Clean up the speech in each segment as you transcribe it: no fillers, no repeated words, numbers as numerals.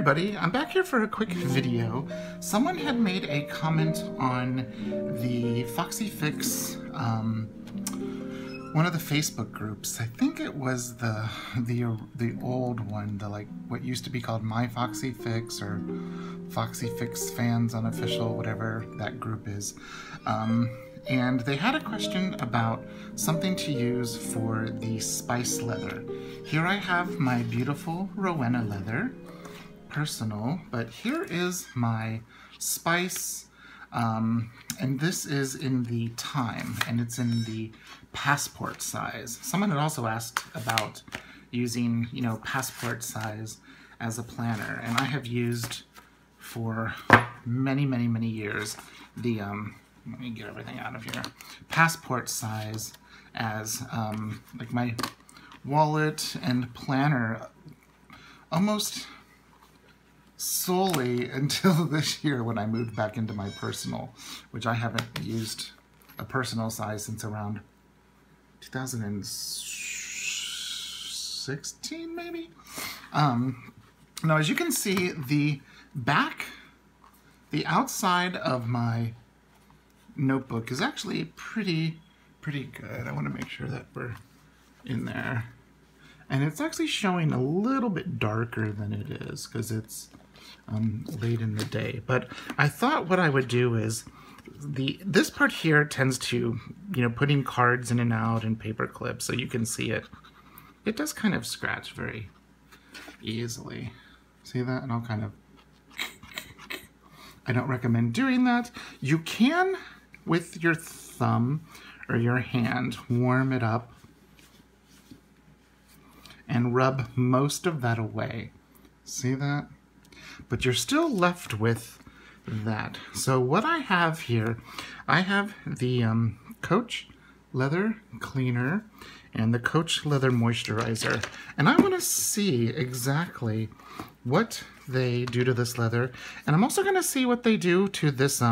everybody, I'm back here for a quick video. Someone had made a comment on the Foxy Fix, one of the Facebook groups. I think it was the old one, the like what used to be called My Foxy Fix or Foxy Fix Fans Unofficial, whatever that group is. And they had a question about something to use for the spice leather. Here I have my beautiful Rowena leather, personal, but here is my spice, and this is in the Time, and it's in the passport size. Someone had also asked about using, passport size as a planner, and I have used for many, many, many years the, let me get everything out of here, passport size as like my wallet and planner almost solely until this year when I moved back into my personal, which I haven't used a personal size since around 2016 maybe. Now as you can see, the outside of my notebook is actually pretty good. I want to make sure that we're in there. And it's actually showing a little bit darker than it is because it's late in the day. But I thought what I would do is this part here tends to, putting cards in and out and paper clips so you can see it. It does kind of scratch very easily. See that? And I'll kind of, I don't recommend doing that. You can, with your thumb or your hand, warm it up and rub most of that away. See that? But you're still left with that. So what I have here, I have the Coach Leather Cleaner and the Coach Leather Moisturizer. And I want to see exactly what they do to this leather. And I'm also going to see what they do to this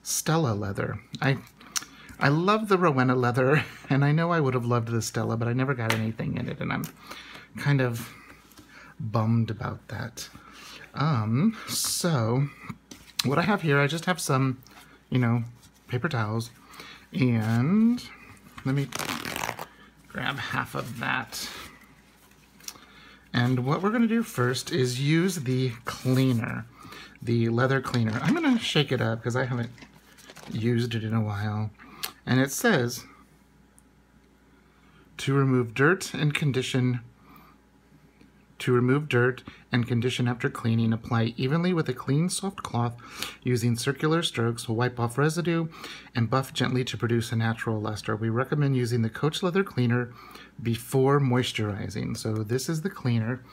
Stella leather. I love the Rowena leather, and I know I would have loved the Stella, but I never got anything in it, and I'm kind of bummed about that. So what I have here, I just have some, paper towels, and let me grab half of that. And what we're going to do first is use the cleaner, the leather cleaner. I'm going to shake it up because I haven't used it in a while. And it says to remove dirt and condition. To remove dirt and condition after cleaning, apply evenly with a clean, soft cloth using circular strokes. Wipe off residue and buff gently to produce a natural luster. We recommend using the Coach Leather Cleaner before moisturizing. So this is the cleaner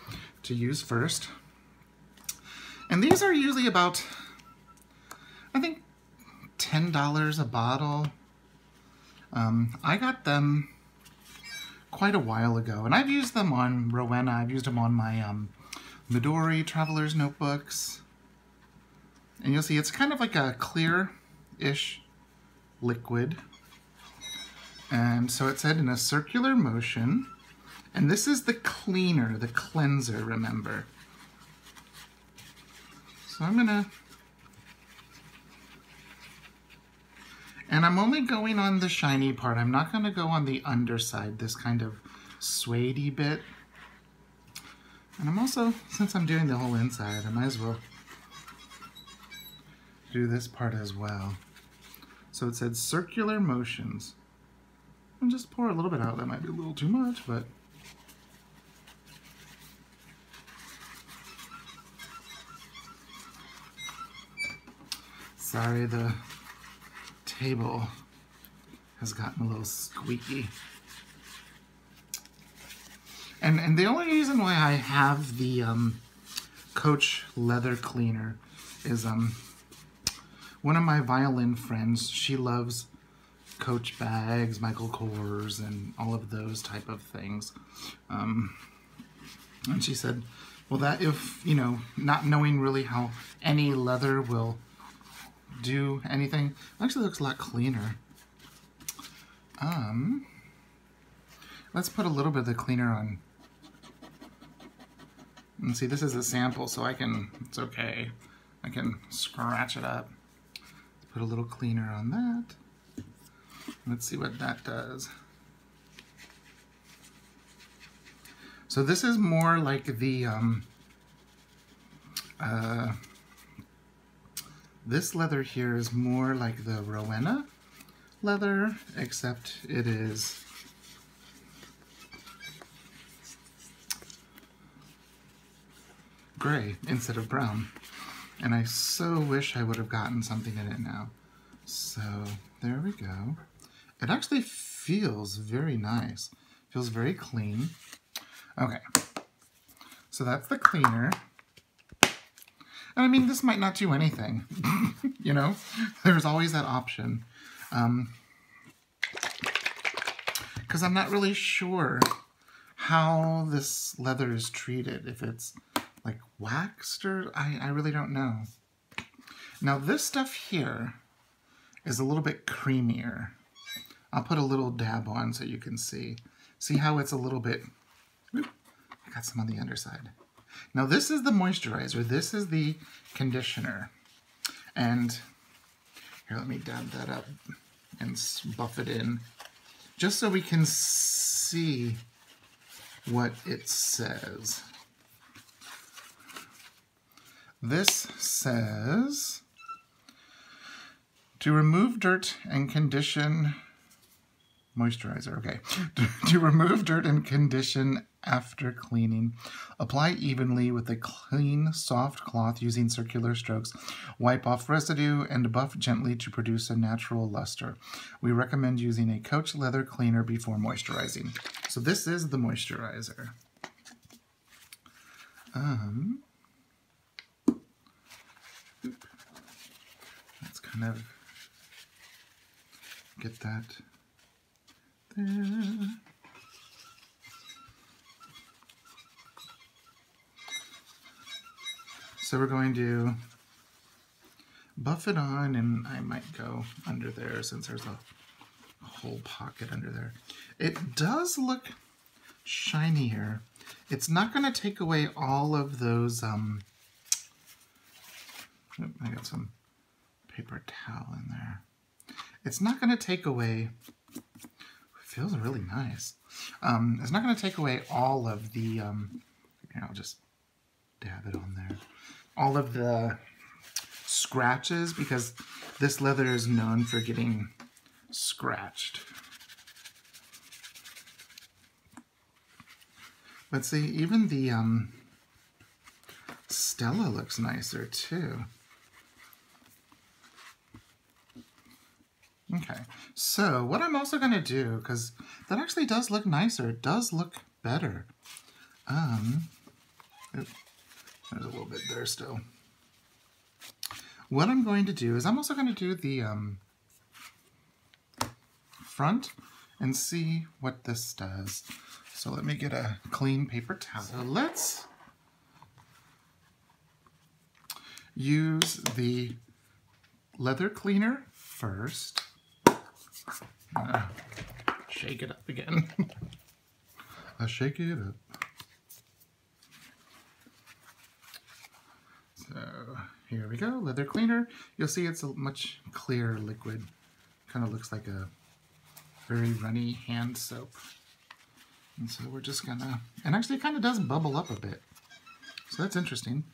to use first. And these are usually about, I think, $10 a bottle. I got them quite a while ago, and I've used them on Rowena. I've used them on my Midori Traveler's notebooks. And you'll see it's kind of like a clear-ish liquid. And so it said in a circular motion. And this is the cleaner, the cleanser, remember. So I'm gonna... And I'm only going on the shiny part. I'm not going to go on the underside, this kind of suede-y bit. And I'm also, since I'm doing the whole inside, I might as well do this part as well. So it said circular motions. And just pour a little bit out. That might be a little too much, but... Sorry, the table has gotten a little squeaky. And the only reason why I have the Coach Leather Cleaner is one of my violin friends, she loves Coach bags, Michael Kors, and all of those type of things. And she said, well, that if, not knowing really how any leather will do anything, actually looks a lot cleaner. Let's put a little bit of the cleaner on And see, this is a sample, so it's okay. I can scratch it up. Put a little cleaner on that. Let's see what that does. So this is more like the, this leather here is more like the Rowena leather, except it is gray instead of brown. And I so wish I would have gotten something in it now. So there we go. It actually feels very nice. Feels very clean. Okay, so that's the cleaner. And I mean, this might not do anything, you know? There's always that option. Because I'm not really sure how this leather is treated. If it's like waxed or I really don't know. Now this stuff here is a little bit creamier. I'll put a little dab on so you can see. See how it's a little bit, whoop, I got some on the underside. Now this is the moisturizer, this is the conditioner. And here, let me dab that up and buff it in, just so we can see what it says. This says, to remove dirt and condition, moisturizer, okay. To remove dirt and condition after cleaning, apply evenly with a clean, soft cloth using circular strokes. Wipe off residue and buff gently to produce a natural luster. We recommend using a Coach leather cleaner before moisturizing. So this is the moisturizer. Let's kind of get that there. So we're going to buff it on, and I might go under there since there's a whole pocket under there. It does look shinier. It's not going to take away all of those, I got some paper towel in there. It's not going to take away, it feels really nice. It's not going to take away all of the, here, I'll just dab it on there. All of the scratches, because this leather is known for getting scratched. But see, even the Stella looks nicer too. Okay, so what I'm also going to do, because that actually does look nicer, it does look better. There's a little bit there still. What I'm going to do is I'm also going to do the front and see what this does. So let me get a clean paper towel. So let's use the leather cleaner first. Shake it up again. I'll shake it up. So here we go, leather cleaner. You'll see it's a much clearer liquid. Kind of looks like a very runny hand soap. And so we're just gonna, and actually it kind of does bubble up a bit. So that's interesting.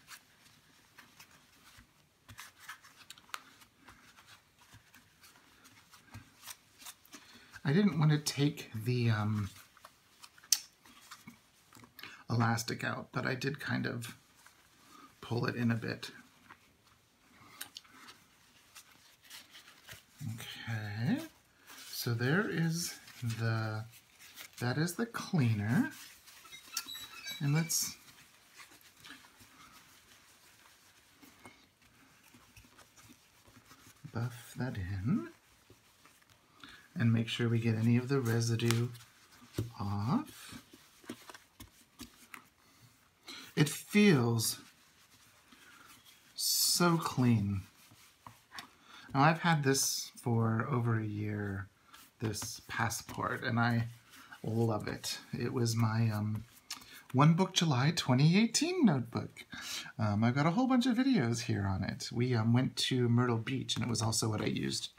I didn't want to take the elastic out, but I did kind of pull it in a bit. Okay, so there is that is the cleaner. And let's buff that in and make sure we get any of the residue off. It feels so clean. Now I've had this for over a year, this Passport, and I love it. It was my One Book July 2018 notebook. I've got a whole bunch of videos here on it. We went to Myrtle Beach, and it was also what I used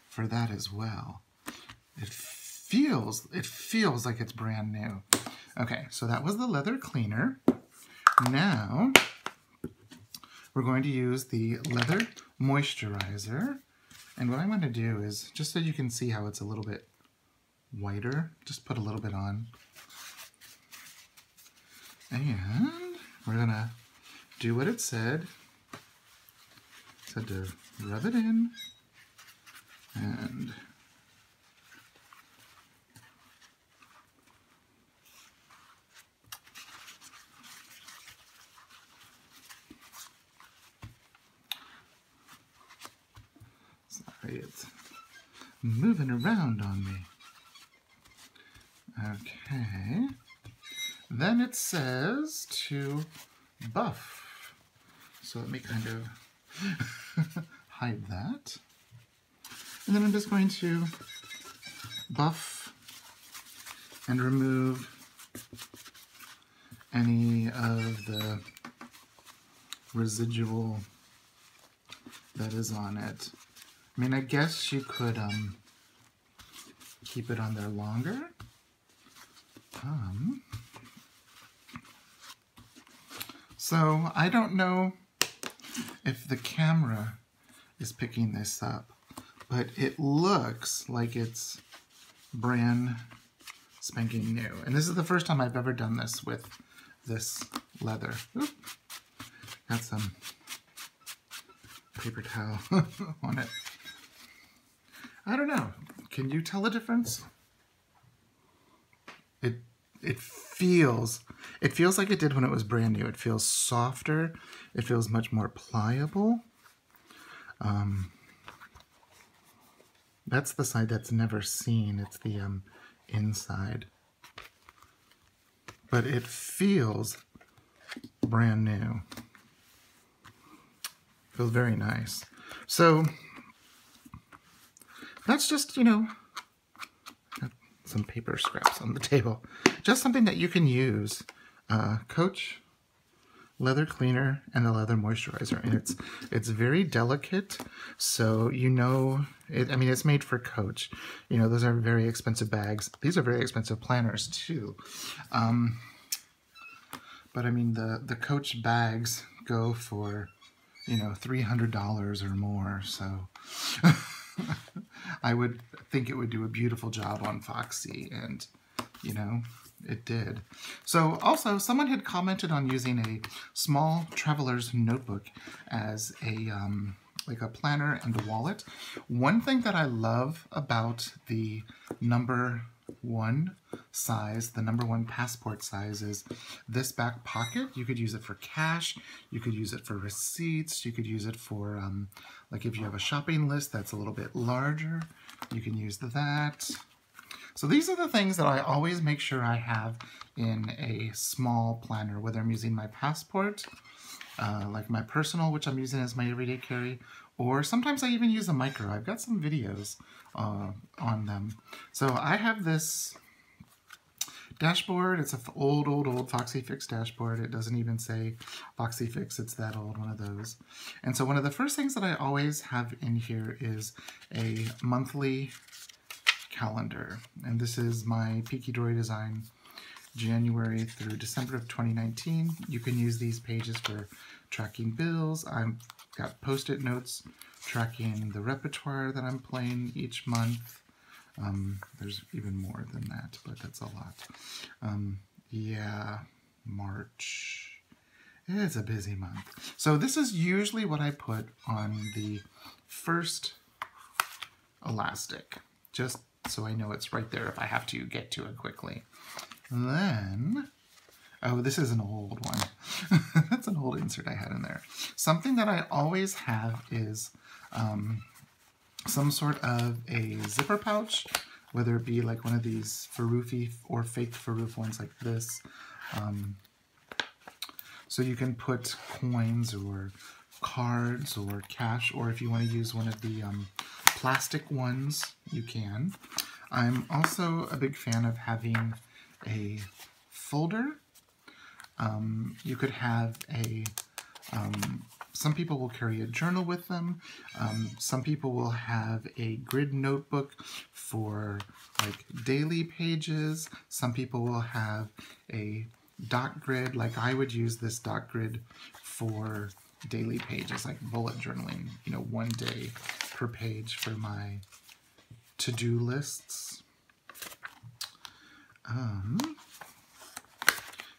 for that as well. It feels like it's brand new. Okay, so that was the leather cleaner. Now we're going to use the leather moisturizer. And what I'm going to do is, just so you can see how it's a little bit whiter, just put a little bit on. And we're going to do what it said. It said to rub it in. And sorry, it's moving around on me. Okay. Then it says to buff. So let me kind of hide that. And then I'm just going to buff and remove any of the residual that is on it. I mean, I guess you could keep it on there longer. So I don't know if the camera is picking this up, but it looks like it's brand spanking new. And this is the first time I've ever done this with this leather. Oop. Got some paper towel on it. I don't know. Can you tell a difference? It feels like it did when it was brand new. It feels softer. It feels much more pliable. That's the side that's never seen. It's the inside. But it feels brand new. Feels very nice. So that's just, you know, some paper scraps on the table. Just something that you can use. Coach leather cleaner and the leather moisturizer, and it's very delicate, so you know it. I mean, it's made for Coach. You know, those are very expensive bags. These are very expensive planners too. But I mean, the Coach bags go for, you know, $300 or more. So I would think it would do a beautiful job on Foxy, and you know, it did. So also, someone had commented on using a small traveler's notebook as a like a planner and a wallet. One thing that I love about the number 1 size, the number 1 passport size, is this back pocket. You could use it for cash, you could use it for receipts, you could use it for like if you have a shopping list that's a little bit larger, you can use that. So these are the things that I always make sure I have in a small planner, whether I'm using my passport, like my personal, which I'm using as my everyday carry, or sometimes I even use a micro. I've got some videos on them. So I have this dashboard. It's an old Foxy Fix dashboard. It doesn't even say Foxy Fix. It's that old, one of those. And so one of the first things that I always have in here is a monthly calendar. And this is my Peaky Dory design, January through December of 2019. You can use these pages for tracking bills. I've got post-it notes tracking the repertoire that I'm playing each month. There's even more than that, but that's a lot. Yeah, March. It's a busy month. So this is usually what I put on the first elastic, just so I know it's right there if I have to get to it quickly. And then, oh, this is an old one. That's an old insert I had in there. Something that I always have is some sort of a zipper pouch, whether it be like one of these Faroufy or fake Faroof ones like this. So you can put coins or cards or cash, or if you want to use one of the plastic ones, you can. I'm also a big fan of having a folder You could have a, some people will carry a journal with them. Some people will have a grid notebook for like daily pages. Some people will have a dot grid, like I would use this dot grid for daily pages, like bullet journaling, you know, 1 day per page for my to-do lists.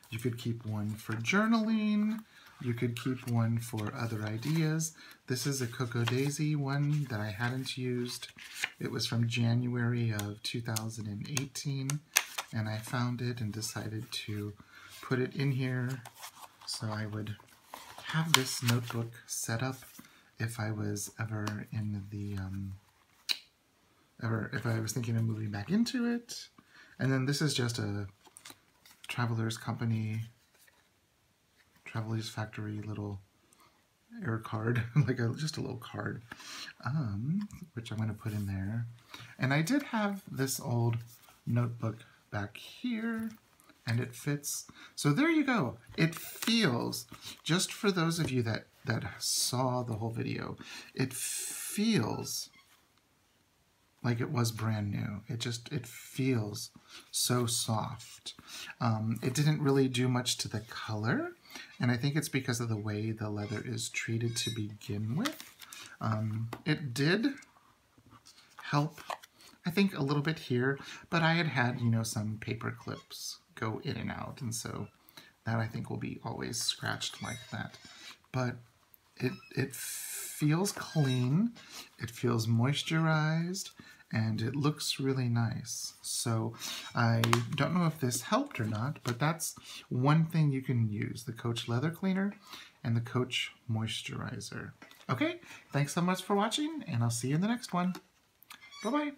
You could keep one for journaling. You could keep one for other ideas. This is a Cocoa Daisy one that I hadn't used. It was from January of 2018, and I found it and decided to put it in here so I would have this notebook set up if I was ever in the, if I was thinking of moving back into it. And then this is just a Traveler's Factory little air card, like just a little card, which I'm going to put in there. And I did have this old notebook back here, and it fits. So there you go. It feels, just for those of you that saw the whole video, it feels like it was brand new. It feels so soft. It didn't really do much to the color, and I think it's because of the way the leather is treated to begin with. It did help, I think, a little bit here, but I had, you know, some paper clips go in and out, and so that I think will be always scratched like that. But it feels clean, it feels moisturized, and it looks really nice. So I don't know if this helped or not, but that's one thing you can use, the Coach Leather Cleaner and the Coach Moisturizer. Okay, thanks so much for watching, and I'll see you in the next one. Bye-bye.